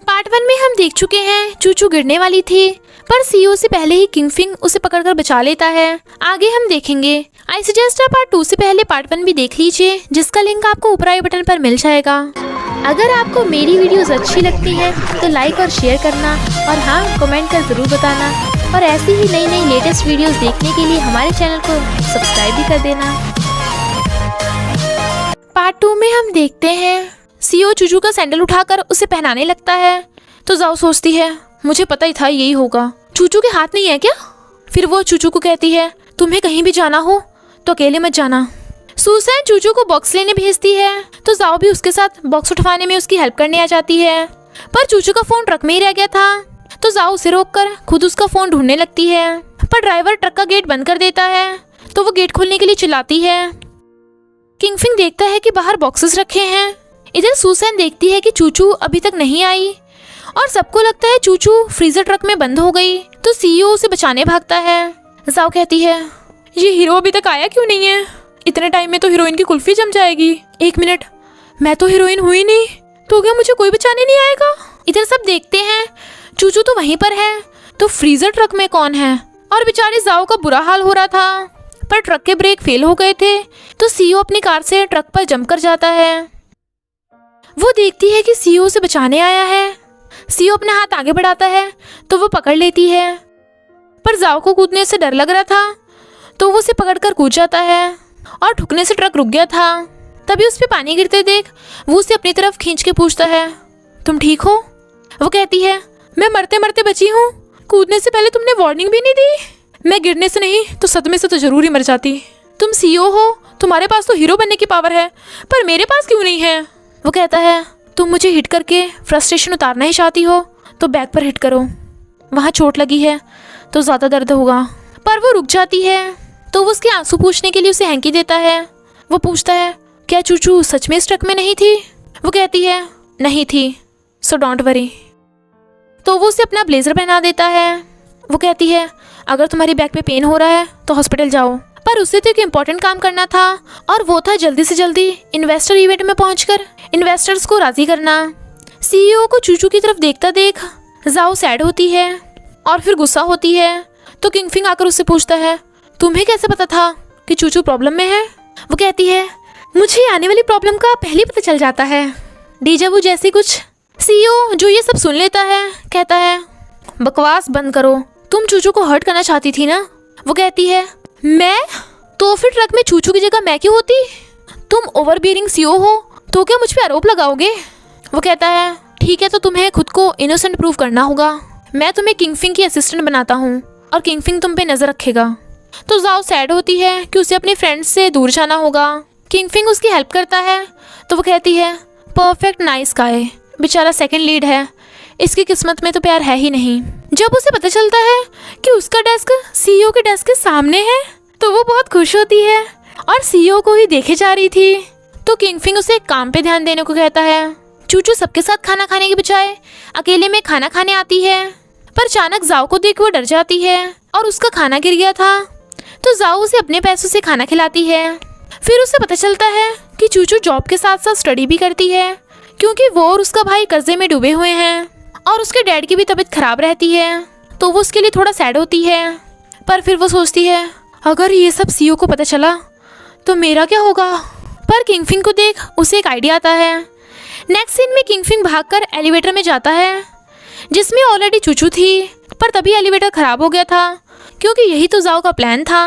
Part 1 में हम देख चुके हैं चूचू गिरने वाली थी, पर सीईओ से पहले ही किंगफिंग उसे पकड़कर बचा लेता है। आगे हम देखेंगे। आई सजेस्ट पार्ट 2 से पहले पार्ट 1 भी देख लीजिए, जिसका लिंक आपको ऊपर आई बटन पर मिल जाएगा। अगर आपको मेरी वीडियोस अच्छी लगती है तो लाइक और शेयर करना, और हाँ, कमेंट कर ज़रूर बताना। और ऐसी ही नई नई लेटेस्ट वीडियोस देखने के लिए हमारे चैनल को सब्सक्राइब भी कर देना। पार्ट 2 में हम देखते हैं सीईओ चूचू का सैंडल उठाकर उसे पहनाने लगता है, तो जाओ सोचती है मुझे पता ही था यही होगा, चूचू के हाथ नहीं है क्या। फिर वो चूचू को कहती है तुम्हें कहीं भी जाना हो तो अकेले मत जाना। सुसैन चूचू को बॉक्स लेने भेजती है, तो जाओ भी उसके साथ बॉक्स उठवाने में उसकी हेल्प करने आ जाती है। पर चूचू का फोन ट्रक में ही रह गया था, तो जाओ उसे रोककर खुद उसका फोन ढूंढने लगती है। पर ड्राइवर ट्रक का गेट बंद कर देता है, तो वो गेट खोलने के लिए चिल्लाती है। किंगफिंग देखता है कि बाहर बॉक्सेस रखे हैं। इधर सुसैन देखती है कि चूचू अभी तक नहीं आई, और सबको लगता है चूचू फ्रीजर ट्रक में बंद हो गई, तो सीईओ उसे बचाने भागता है। जाओ कहती है ये हीरो अभी तक आया क्यों नहीं है, इतने टाइम में तो हीरोइन की कुल्फी जम जाएगी। एक मिनट, मैं तो हीरोइन हुई नहीं, तो क्या मुझे कोई बचाने नहीं आएगा। इधर सब देखते हैं चूचू तो वहीं पर है, तो फ्रीजर ट्रक में कौन है। और बेचारे जाओ का बुरा हाल हो रहा था, पर ट्रक के ब्रेक फेल हो गए थे, तो सीईओ अपनी कार से ट्रक पर जंप कर जाता है। वो देखती है कि सीईओ से बचाने आया है। सीईओ अपना हाथ आगे बढ़ाता है, तो वो पकड़ लेती है। पर जाओ को कूदने से डर लग रहा था, तो वो उसे पकड़कर कूद जाता है, और ठुकने से ट्रक रुक गया था। तभी उस पे पानी गिरते देख वो उसे अपनी तरफ खींच के पूछता है तुम ठीक हो। वो कहती है मैं मरते मरते बची हूँ, कूदने से पहले तुमने वार्निंग भी नहीं दी। मैं गिरने से नहीं तो सदमे से तो जरूर ही मर जाती। तुम सीईओ हो, तुम्हारे पास तो हीरो बनने की पावर है, पर मेरे पास क्यों नहीं है। वो कहता है तुम मुझे हिट करके फ्रस्ट्रेशन उतारना ही चाहती हो, तो बैक पर हिट करो, वहाँ चोट लगी है तो ज़्यादा दर्द होगा। पर वो रुक जाती है, तो वो उसके आंसू पूछने के लिए उसे हैंकी देता है। वो पूछता है क्या चूचू सच में इस ट्रक में नहीं थी। वो कहती है नहीं थी, सो डोंट वरी। तो वो उसे अपना ब्लेजर पहना देता है। वो कहती है अगर तुम्हारी बैक पे पेन हो रहा है तो हॉस्पिटल जाओ। पर उसे तो एक इम्पोर्टेंट काम करना था, और वो था जल्दी से जल्दी इन्वेस्टर इवेंट में पहुंचकर इन्वेस्टर्स को राजी करना। सीईओ को चूचू की तरफ देखता देख जाओ सैड होती है, और फिर गुस्सा होती है। तो किंगफिंग आकर उससे पूछता है तुम्हें कैसे पता था कि चूचू प्रॉब्लम में है। वो कहती है मुझे आने वाली प्रॉब्लम का पहले पता चल जाता है, डीजावू जैसे कुछ। सीईओ जो ये सब सुन लेता है कहता है बकवास बंद करो, तुम चूचू को हर्ट करना चाहती थी ना। वो कहती है मैं, तो फिर ट्रक में चूचू की जगह मैं क्यों होती। तुम ओवरबियरिंग सीईओ हो, तो क्या मुझ पे आरोप लगाओगे। वो कहता है ठीक है, तो तुम्हें खुद को इनोसेंट प्रूव करना होगा। मैं तुम्हें किंगफिंग की असिस्टेंट बनाता हूँ, और किंगफिंग तुम पे नजर रखेगा। तो जाओ सैड होती है कि उसे अपने फ्रेंड्स से दूर जाना होगा। किंगफिंग उसकी हेल्प करता है, तो वो कहती है परफेक्ट नाइस गाय, बेचारा सेकंड लीड है, इसकी किस्मत में तो प्यार है ही नहीं। जब उसे पता चलता है कि उसका डेस्क सीईओ के डेस्क के सामने है, तो वो बहुत खुश होती है, और सीईओ को ही देखे जा रही थी। तो किंगफिंग उसे काम पे ध्यान देने को कहता है। चूचू सबके साथ खाना खाने के बजाय अकेले में खाना खाने आती है, पर अचानक जाओ को देख वो डर जाती है, और उसका खाना गिर गया था, तो जाओ उसे अपने पैसों से खाना खिलाती है। फिर उसे पता चलता है कि चूचू जॉब के साथ साथ स्टडी भी करती है, क्योंकि वो और उसका भाई कर्जे में डूबे हुए हैं, और उसके डैड की भी तबीयत खराब रहती है, तो वो उसके लिए थोड़ा सैड होती है। पर फिर वो सोचती है अगर ये सब सीईओ को पता चला तो मेरा क्या होगा। पर किंगफिंग को देख उसे एक आइडिया आता है। नेक्स्ट सीन में किंगफिंग भागकर एलिवेटर में जाता है, जिसमें ऑलरेडी चूचू थी, पर तभी एलिवेटर खराब हो गया था, क्योंकि यही तो जाओ का प्लान था।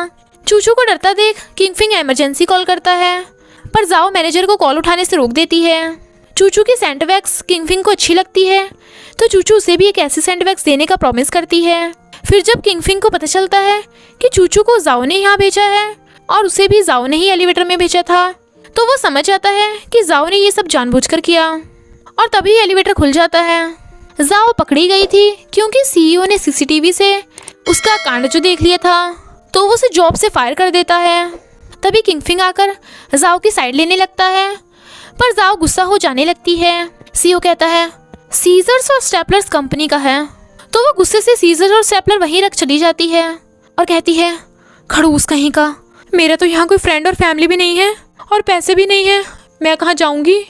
चूचू को डरता देख किंगफिंग इमरजेंसी कॉल करता है, पर जाओ मैनेजर को कॉल उठाने से रोक देती है। चूचू की सेंट वैक्स किंगफिंग को अच्छी लगती है, तो चूचू उसे भी एक ऐसी सेंट वैक्स देने का प्रॉमिस करती है। फिर जब किंगफिंग को पता चलता है कि चूचू को जाओ ने यहाँ भेजा है, और उसे भी जाओ ने ही एलिवेटर में भेजा था, तो वो समझ जाता है कि जाओ ने ये सब जानबूझकर किया, और तभी एलिवेटर खुल जाता है। जाओ पकड़ी गई थी, क्योंकि सीईओ ने सीसीटीवी से उसका कांड जो देख लिया था, तो वो उसे जॉब से फायर कर देता है। तभी किंगफिंग आकर जाओ की साइड लेने लगता है, पर जाओ गुस्सा हो जाने लगती है। सीईओ कहता है सीजर्स और स्टेपलर्स कंपनी का है, तो वो गुस्से से सीजर और स्टेपलर वहीं रख चली जाती है, और कहती है खड़ूस कहीं का, मेरा तो यहाँ कोई फ्रेंड और फैमिली भी नहीं है, और पैसे भी नहीं है, मैं कहाँ जाऊँगी।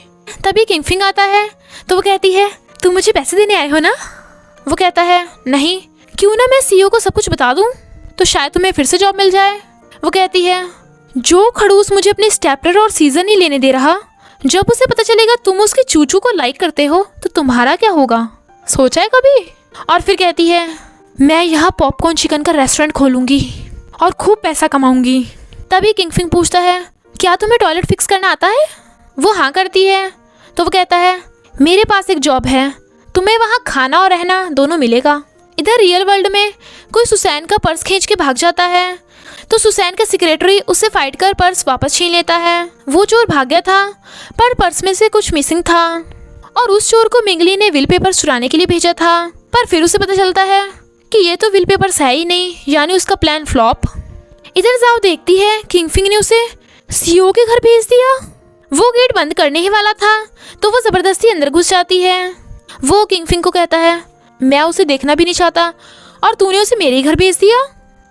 तभी किंगफिंग आता है, तो वो कहती है तुम मुझे पैसे देने आए हो ना? वो कहता है नहीं, क्यों ना मैं सीईओ को सब कुछ बता दूं, तो शायद तुम्हें फिर से जॉब मिल जाए। वो कहती है जो खड़ूस मुझे अपनी स्टेपलर और सीजन नहीं लेने दे रहा, जब उसे पता चलेगा तुम उसके चूचू को लाइक करते हो तो तुम्हारा क्या होगा, सोचा है कभी? और फिर कहती है मैं यहाँ पॉपकॉर्न चिकन का रेस्टोरेंट खोलूंगी और खूब पैसा कमाऊंगी। तभी किंगफिंग पूछता है क्या तुम्हें टॉयलेट फिक्स करना आता है? वो हाँ करती है। तो वो कहता है मेरे पास एक जॉब है, तुम्हें वहाँ खाना और रहना दोनों मिलेगा। इधर रियल वर्ल्ड में कोई सुसैन का पर्स खींच के भाग जाता है, तो सुसैन का सेक्रेटरी उससे फाइट कर पर्स वापस छीन लेता है। वो चोर भाग गया था पर पर्स में से कुछ मिसिंग था और उस चोर को मिंगली ने विल पेपर चुराने के लिए भेजा था, पर फिर उसे पता चलता है कि ये तो विल पेपर्स है ही नहीं, यानी उसका प्लान फ्लॉप। इधर जाओ देखती है किंगफिंग ने उसे सीईओ के घर भेज दिया। वो गेट बंद करने ही वाला था तो वो जबरदस्ती अंदर घुस जाती है। वो किंगफिंग को कहता है मैं उसे देखना भी नहीं चाहता और तूने उसे मेरे घर भेज दिया।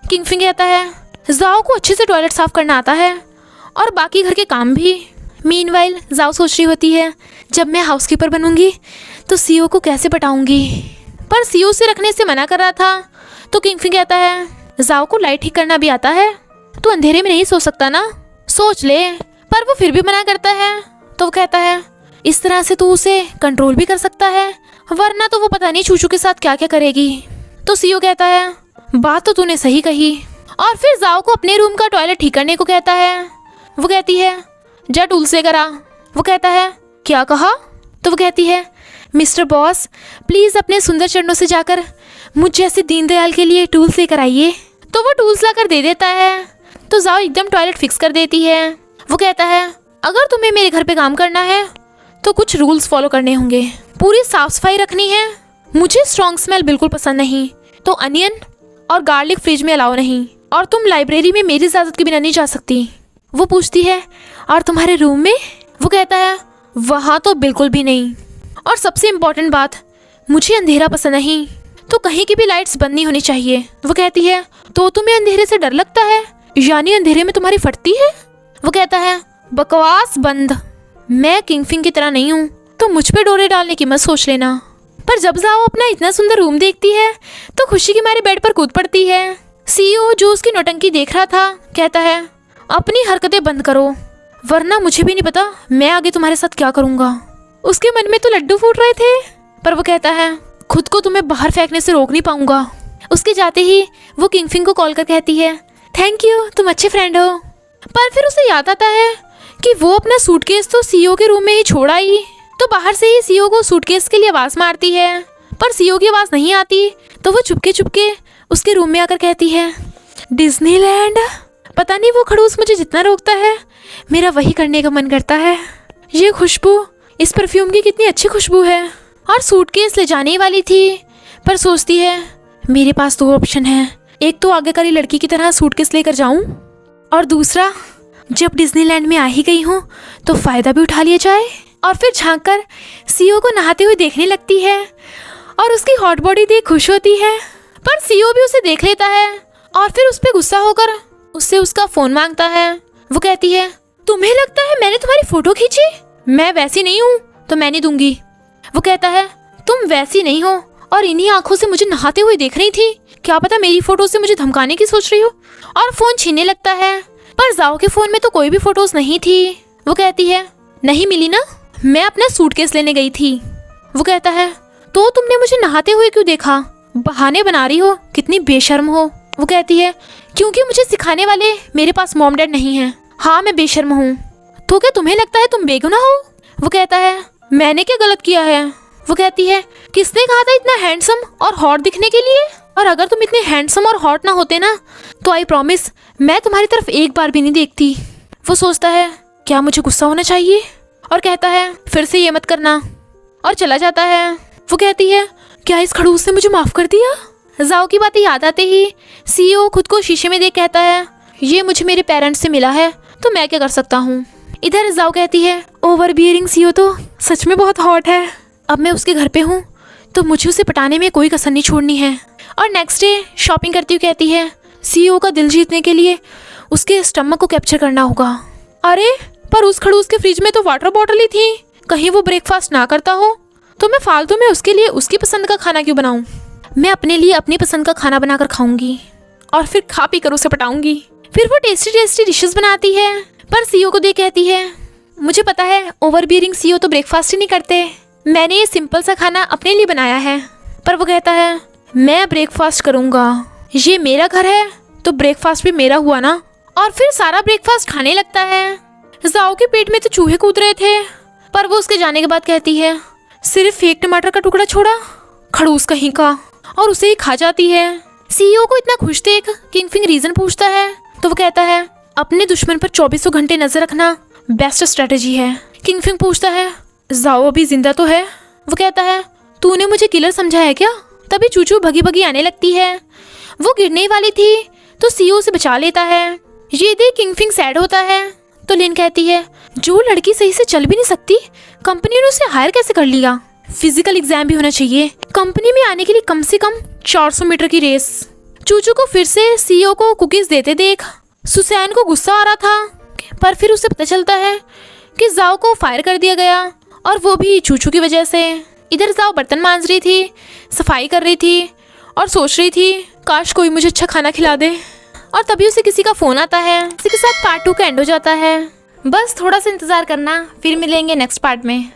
किंगफिंग कहता है जाओ को अच्छे से टॉयलेट साफ करना आता है और बाकी घर के काम भी। मीनवाइल जाओ सोच रही होती है जब मैं हाउसकीपर बनूंगी तो सीईओ को कैसे पटाऊंगी, पर सीईओ से रखने से मना कर रहा था। तो किंगफिंग कहता है जाओ को लाइट ठीक करना भी आता है, तो अंधेरे में नहीं सो सकता ना, सोच ले। पर वो फिर भी मना करता है। तो वो कहता है इस तरह से तू उसे कंट्रोल भी कर सकता है, वरना तो वो पता नहीं चूचू के साथ क्या क्या करेगी। तो सीईओ कहता है बात तो तूने सही कही, और फिर जाओ को अपने रूम का टॉयलेट ठीक करने को कहता है। वो कहती है जा टूल से करा। वो कहता है क्या कहा? तो वो कहती है मिस्टर बॉस प्लीज़ अपने सुंदर चरणों से जाकर मुझ जैसे दीनदयाल के लिए टूल्स लेकर आइए। तो वो टूल्स लाकर दे देता है। तो जाओ एकदम टॉयलेट फिक्स कर देती है। वो कहता है अगर तुम्हें मेरे घर पे काम करना है तो कुछ रूल्स फॉलो करने होंगे, पूरी साफ सफाई रखनी है, मुझे स्ट्रॉन्ग स्मेल बिल्कुल पसंद नहीं, तो अनियन और गार्लिक फ्रिज में अलाउ नहीं, और तुम लाइब्रेरी में मेरी इजाज़त के बिना नहीं जा सकती। वो पूछती है और तुम्हारे रूम में? वो कहता है वहाँ तो बिल्कुल भी नहीं, और सबसे इम्पोर्टेंट बात मुझे अंधेरा पसंद नहीं, तो कहीं की भी लाइट्स बंद नहीं होनी चाहिए। वो कहती है तो तुम्हें अंधेरे से डर लगता है, यानी अंधेरे में तुम्हारी फटती है? वो कहता है बकवास बंद, मैं किंगफिंग की तरह नहीं हूँ, तो मुझ पे डोरे डालने की मत सोच लेना। पर जब जाओ अपना इतना सुंदर रूम देखती है तो खुशी के मारे बेड पर कूद पड़ती है। सीईओ जो उसकी नौटंकी देख रहा था कहता है अपनी हरकतें बंद करो, वरना मुझे भी नहीं पता मैं आगे तुम्हारे साथ क्या करूँगा। उसके मन में तो लड्डू फूट रहे थे, पर वो कहता है खुद को तुम्हें बाहर फेंकने से रोक नहीं पाऊंगा। उसके जाते ही वो किंगफिंग को कॉल कर कहती है थैंक यू, तुम अच्छे फ्रेंड हो। पर फिर उसे याद आता है कि वो अपना सूटकेस तो सीईओ के रूम में ही छोड़ आई, तो बाहर से ही सीईओ को सूटकेस के लिए आवाज़ मारती है, पर सीईओ की आवाज़ नहीं आती। तो वो चुपके चुपके उसके रूम में आकर कहती है डिज्नीलैंड। पता नहीं वो खड़ूस मुझे जितना रोकता है मेरा वही करने का मन करता है। ये खुशबू, इस परफ्यूम की कितनी अच्छी खुशबू है। और सूटकेस ले जाने वाली थी, पर सोचती है मेरे पास दो ऑप्शन है, एक तो आगे वाली लड़की की तरह सूटकेस लेकर जाऊं, और दूसरा जब डिज्नीलैंड में आ ही गई हूँ तो फ़ायदा भी उठा लिया जाए। और फिर झांक कर सीईओ को नहाते हुए देखने लगती है और उसकी हॉट बॉडी देख खुश होती है, पर सीईओ भी उसे देख लेता है और फिर उस पर गुस्सा होकर उससे उसका फ़ोन मांगता है। वो कहती है तुम्हें लगता है मैंने तुम्हारी फ़ोटो खींची? मैं वैसी नहीं हूँ तो मैं नहीं दूंगी। वो कहता है तुम वैसी नहीं हो और इन्हीं आंखों से मुझे नहाते हुए देख रही थी, क्या पता मेरी फ़ोटो से मुझे धमकाने की सोच रही हो। और फ़ोन छीनने लगता है, पर जाओ के फ़ोन में तो कोई भी फ़ोटोज़ नहीं थी। वो कहती है नहीं मिली ना, मैं अपना सूटकेस लेने गई थी। वो कहता है तो तुमने मुझे नहाते हुए क्यों देखा? बहाने बना रही हो, कितनी बेशर्म हो। वो कहती है क्योंकि मुझे सिखाने वाले मेरे पास मॉम डैड नहीं हैं। हाँ मैं बेशर्म हूँ, तो क्या तुम्हें लगता है तुम बेगुनाह हो? वो कहता है मैंने क्या गलत किया है? वो कहती है किसने कहा था इतना हैंडसम और हॉट दिखने के लिए? और अगर तुम इतने हैंडसम और हॉट ना होते ना तो आई प्रॉमिस मैं तुम्हारी तरफ एक बार भी नहीं देखती। वो सोचता है क्या मुझे गुस्सा होना चाहिए, और कहता है फिर से ये मत करना, और चला जाता है। वो कहती है क्या इस खड़ूस ने मुझे माफ़ कर दिया? जाओ की बातें याद आते ही सीईओ खुद को शीशे में देख कहता है ये मुझे मेरे पेरेंट्स से मिला है तो मैं क्या कर सकता हूँ। इधर जाओ कहती है ओवर बियरिंग सीईओ तो सच में बहुत हॉट है, अब मैं उसके घर पे हूँ तो मुझे उसे पटाने में कोई कसर नहीं छोड़नी है। और नेक्स्ट डे शॉपिंग करती हुई कहती है सीईओ का दिल जीतने के लिए उसके स्टमक को कैप्चर करना होगा। अरे पर उस खड़ूस के फ्रिज में तो वाटर बॉटल ही थी, कहीं वो ब्रेकफास्ट ना करता हो तो मैं फालतू में उसके लिए उसकी पसंद का खाना क्यों बनाऊं? मैं अपने लिए अपनी पसंद का खाना बनाकर खाऊंगी और फिर खा पी कर उसे पटाऊंगी। फिर वो टेस्टी टेस्टी डिशेस बनाती है, पर सीओ को देख कहती है, मुझे पता है ओवर बियरिंग सीओ तो ब्रेकफास्ट ही नहीं करते, मैंने ये सिंपल सा खाना अपने लिए बनाया है। पर वो कहता है, मैं ब्रेकफास्ट करूंगा, ये मेरा घर है तो ब्रेकफास्ट भी मेरा हुआ ना। और फिर सारा ब्रेकफास्ट खाने लगता है। जाओ के पेट में तो चूहे कूद रहे थे, पर वो उसके जाने के बाद कहती है, सिर्फ एक टमाटर का टुकड़ा छोड़ा, खड़ूस कहीं का, और उसे ही खा जाती है। सीईओ को इतना खुश देख किंगफिंग रीजन पूछता है तो वो कहता है, अपने दुश्मन पर 2400 घंटे नजर रखना बेस्ट स्ट्रेटेजी है। किंगफिंग पूछता है, जाओ अभी जिंदा तो है? वो कहता है, तूने मुझे किलर समझा है क्या? तभी चूचू भगी भगी आने लगती है। वो गिरने वाली थी तो सीईओ से बचा लेता है। ये देख किंगफिंग सैड होता है तो लिन कहती है, जो लड़की सही से चल भी नहीं सकती, कंपनी ने उसे हायर कैसे कर लिया? फिजिकल एग्जाम भी होना चाहिए, कंपनी में आने के लिए कम से कम 400 मीटर की रेस। चूचू को फिर से सीईओ को कुकीज देते देख सुसैन को गुस्सा आ रहा था, पर फिर उसे पता चलता है कि जाओ को फायर कर दिया गया, और वो भी चूचू की वजह से। इधर जाओ बर्तन मांज रही थी, सफाई कर रही थी और सोच रही थी काश कोई मुझे अच्छा खाना खिला दे, और तभी उसे किसी का फोन आता है। इसी के साथ पार्ट 2 का एंड हो जाता है। बस थोड़ा सा इंतजार करना, फिर मिलेंगे नेक्स्ट पार्ट में।